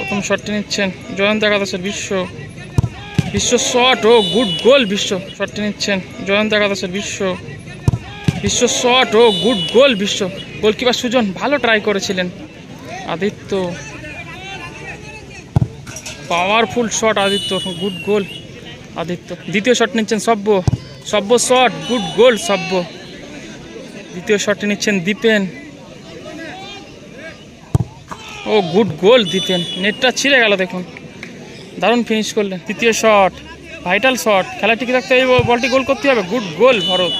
প্রথম শটটি নিচ্ছেন জয়ন্ত একাদশের বিশ্ব বিশ্ব শট ও গুড গোল। বিশ্ব শটটি নিচ্ছেন জয়ন্ত একাদশের বিশ্ব বিশ্ব শট ও গুড গোল। বিশ্ব গোলকিপার সুজন ভালো ট্রাই করেছিলেন। Aditya powerful shot Aditya, good গোল আদিত্য। দ্বিতীয় শট নিচ্ছেন সব্য সব্য শট গুড গোল সব্য। দ্বিতীয় শটটি নিচ্ছেন দীপেন ও গুড গোল দীপেন। নেটটা ছিঁড়ে গেল, দেখুন দারুণ ফিনিশ করলেন। তৃতীয় শট ভাইটাল শট, খেলা টিকে রাখতে এই বলটি গোল করতে হবে, গুড গোল ভরত।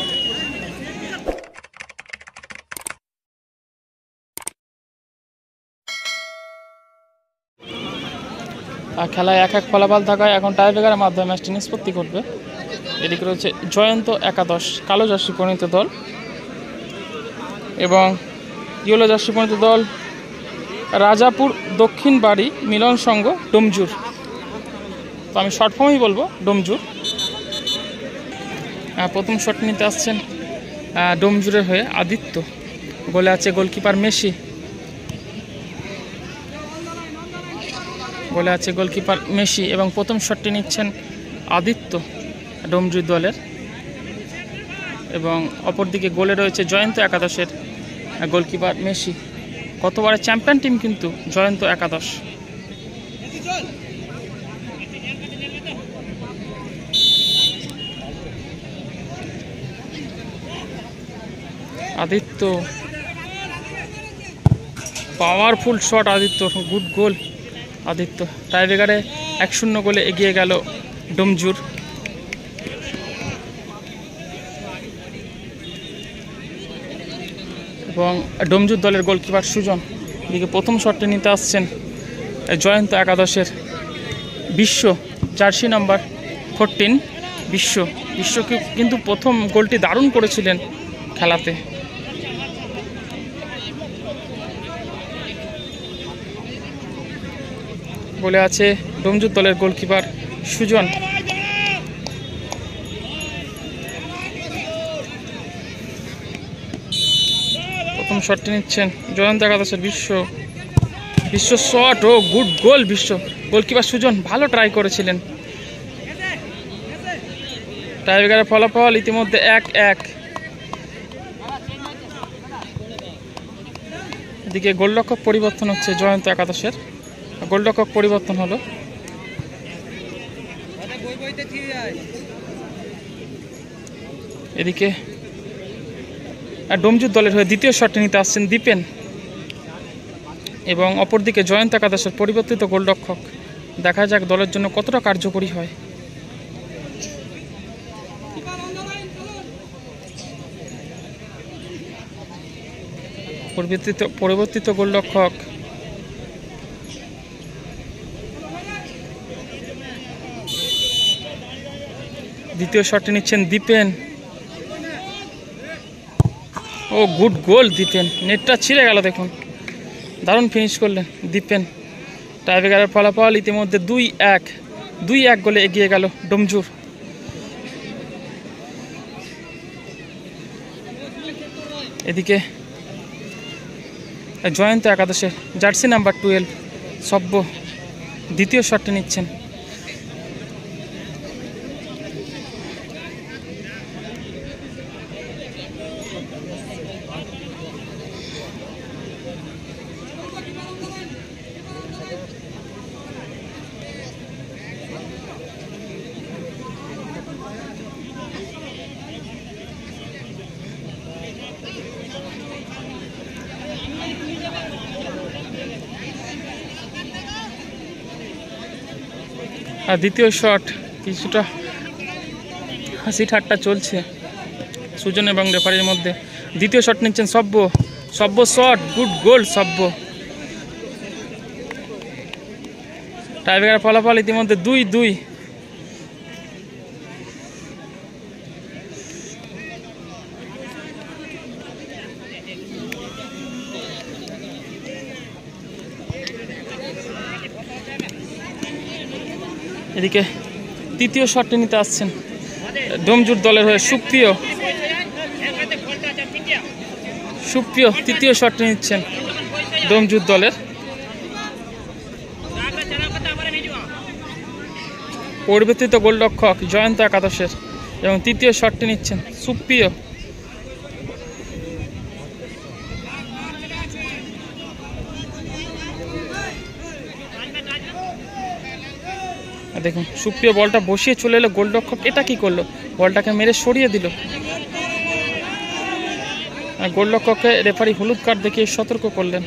আর খেলায় 1-1 ফলাফল থাকায় এখন টাইব্রেকারের মাধ্যমে ম্যাচটি নিষ্পত্তি করবে। এদিকে রয়েছে জয়ন্ত একাদশ কালো জার্সি পরিণত দল এবং ইয়েলো জার্সি পরিণত দল রাজাপুর দক্ষিণ বাড়ি মিলন সংঘ ডোমজুর। তো আমি শর্ট ফর্মেই বলবো ডোমজুর। প্রথম শট নিতে আসছেন ডোমজুরের হয়ে আদিত্য। গোলে আছে গোলকিপার মেসি, গোলে আছে গোলকিপার মেসি এবং প্রথম শটটি নিচ্ছেন আদিত্য ডোমজুর দলের। এবং অপরদিকে গোলে রয়েছে জয়ন্ত একাদশের গোলকিপার মেসি। গতবারের চ্যাম্পিয়ন টিম কিন্তু জয়ন্ত একাদশ। Aditya powerful shot Aditya, good গোল আদিত্য। টাইব্রেকারে 1-0 গোলে এগিয়ে গেল ডোমজুর। এবং ডোমজুর দলের গোলকিপার সুজন। এদিকে প্রথম শটটি নিতে আসছেন জয়ন্ত একাদশের বিশ্ব, জার্সি নাম্বার 14 বিশ্ব। বিশ্ব কিন্তু প্রথম গোলটি দারুণ করেছিলেন খেলাতে। বলে আছে ডোমজুর দলের গোলকিপার সুজন। প্রথম শটটি নিচ্ছেন জয়ন্ত একাদশের বিশ্ব বিশ্ব শট ও গুড গোল। বিশ্ব গোলকিপার সুজন ভালো ট্রাই করেছিলেন। টাইব্রেকারের ফলাফল ইতিমধ্যে 1-1। এদিকে গোলরক্ষক পরিবর্তন হচ্ছে জয়ন্ত একাদশের, গোলরক্ষক পরিবর্তন হলো। এদিকে ডোমজুর দলের হয়ে দ্বিতীয় শটটি নিতে আসছেন দীপেন এবং অপরদিকে জয়ন্ত একাদশের পরিবর্তিত গোলরক্ষক। দেখা যাক দলের জন্য কতটা কার্যকরী হয়। পরিবর্তিত গোলরক্ষক দ্বিতীয় শটটি নিচ্ছেন দীপেন ও গুড গোল দীপেন। নেটটা ছিঁড়ে গেল, দেখুন দারুণ ফিনিশ করলেন দীপেন। টাইব্রেকারের ফলাফল ইতিমধ্যে 2-1 গোলে এগিয়ে গেল ডোমজুর। এদিকে জয়ন্ত একাদশে জার্সি নাম্বার 12 সব্য দ্বিতীয় শটটি নিচ্ছেন। আর দ্বিতীয় শট কিছুটা হাসি ঠাট্টা চলছে সুজন এবং রেফারির মধ্যে। দ্বিতীয় শট নিচ্ছেন সব্য শট গুড গোল সব্য। টাইব্রেকার ফলাফল ইতিমধ্যে 2-2। এদিকে তৃতীয় শটটি নিতে আসছেন ডোমজুর দলের হয়ে সুপ্রিয় তৃতীয় শটটি নিচ্ছেন ডোমজুর দলের। পরিবর্তিত গোলরক্ষক জয়ন্ত একাদশের এবং তৃতীয় শটটি নিচ্ছেন সুপ্রিয়। দেখুন সুপ্রিয় বলটা বসিয়ে চলে এলো, গোলরক্ষক এটা কি করলো, বলটাকে মেরে সরিয়ে দিল। গোলরক্ষককে রেফারি হলুদ কার্ড দেখিয়ে সতর্ক করলেন।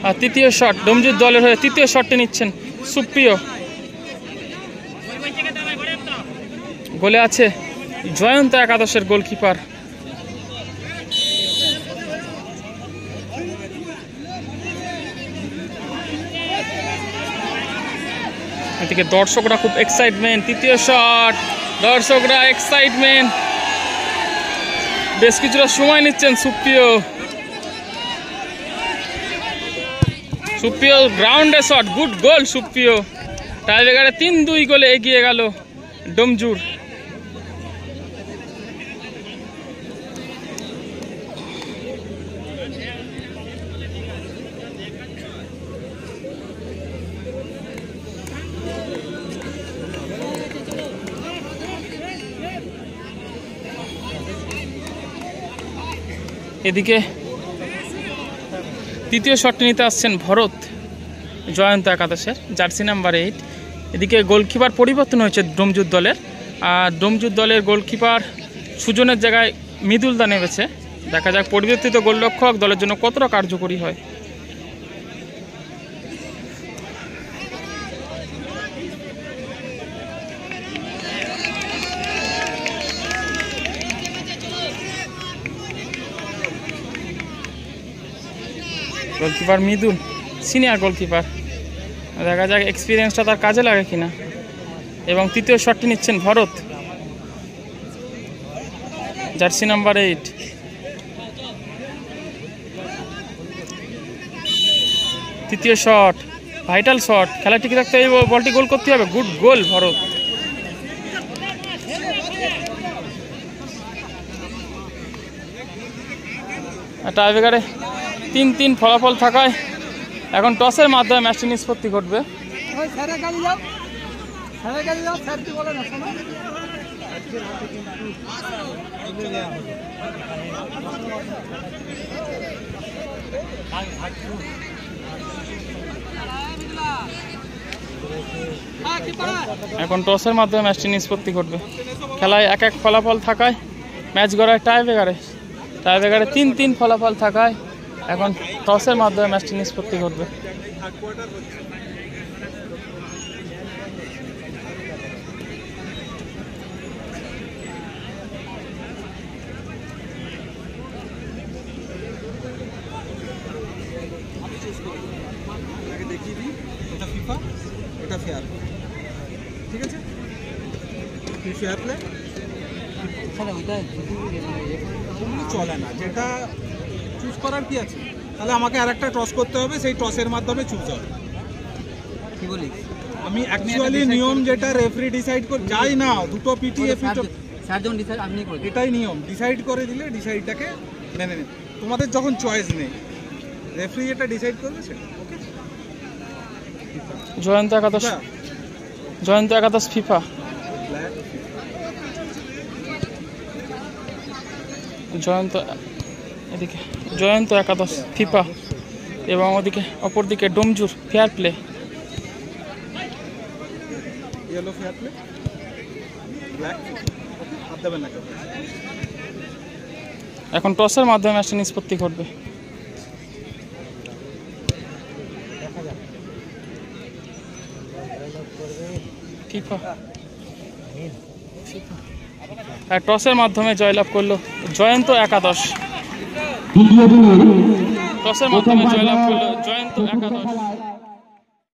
আর তৃতীয় শট ডোমজুর দলের হয়ে তৃতীয় শটটি নিচ্ছেন সুপ্রিয়। গোলে আছে জয়ন্ত একাদশের গোলকিপার। এদিকে দর্শকরা খুব এক্সাইটমেন্ট, তৃতীয় শট, দর্শকরা এক্সাইটমেন্ট, বেশ কিছুটা সময় নিচ্ছেন সুপ্রিয়। সুপ্রিয় গ্রাউন্ডে শট, গুড গোল সুপ্রিয়। টাইব্রেকারে 3-2 গোলে এগিয়ে গেল ডোমজুর। এদিকে তৃতীয় শটটি নিতে আসছেন ভরত জয়ন্ত একাদশের, জার্সি নাম্বার 8। এদিকে গোলকিপার পরিবর্তন হয়েছে ডোমজুর দলের, আর ডোমজুর দলের গোলকিপার সুজনের জায়গায় মৃদুলদা নেমেছে। দেখা যাক পরিবর্তিত গোলরক্ষক দলের জন্য কতটা কার্যকরী হয়। গোলকিপার মৃদুল সিনিয়র গোলকিপার, দেখা যাক এক্সপিরিয়েন্সটা তার কাজে লাগে কিনা। এবং তৃতীয় শটটি নিচ্ছেন ভরত জার্সি নাম্বার 8। তৃতীয় শট, ভাইটাল শট, খেলা ঠিক রাখতে এই বলটি গোল করতে হবে। গুড গোল ভরত। টাইব্রেকারে 3-3 ফলাফল থাকায় এখন টসের মাধ্যমে ম্যাচটি নিষ্পত্তি ঘটবে। এখন টসের মাধ্যমে ম্যাচটি নিষ্পত্তি ঘটবে। খেলায় 1-1 ফলাফল থাকায় ম্যাচ গড়ায় টাইব্রেকারে 3-3 ফলাফল থাকায় এখন টসের মাধ্যমে ম্যাচটি নিষ্পত্তি ঘটবে। ঠিক আছে, ফেয়ার প্লে চলে না, যেটা চুজ করার কি আছে, তাহলে আমাকে আর একটা টস করতে হবে, সেই টসের মাধ্যমে চুজ হবে। কি বলি আমি অ্যাকচুয়ালি নিয়ম যেটা রেফারি ডিসাইড করে যাই না, দুটো পিটি এটাই নিয়ম, ডিসাইড করে দিলে ডিসাইডটাকে মেনে নেবে। তোমাদের যখন চয়েস নেই, রেফারি এটা ডিসাইড করবে সেটা। ওকে, জয়ন্ত একাদশ ফিফা। এদিকে জয়ন্ত একাদশ ফিফা এবং ওদিকে অপরদিকে ডোমজুর ফেয়ার প্লে। এখন টসের মাধ্যমে ম্যাচটি নিষ্পত্তি ঘটবে। টসের মাধ্যমে জয়লাভ করলো জয়ন্ত একাদশ। টসের মাধ্যমে জয়লাভ করলো জয়ন্ত একাদশ।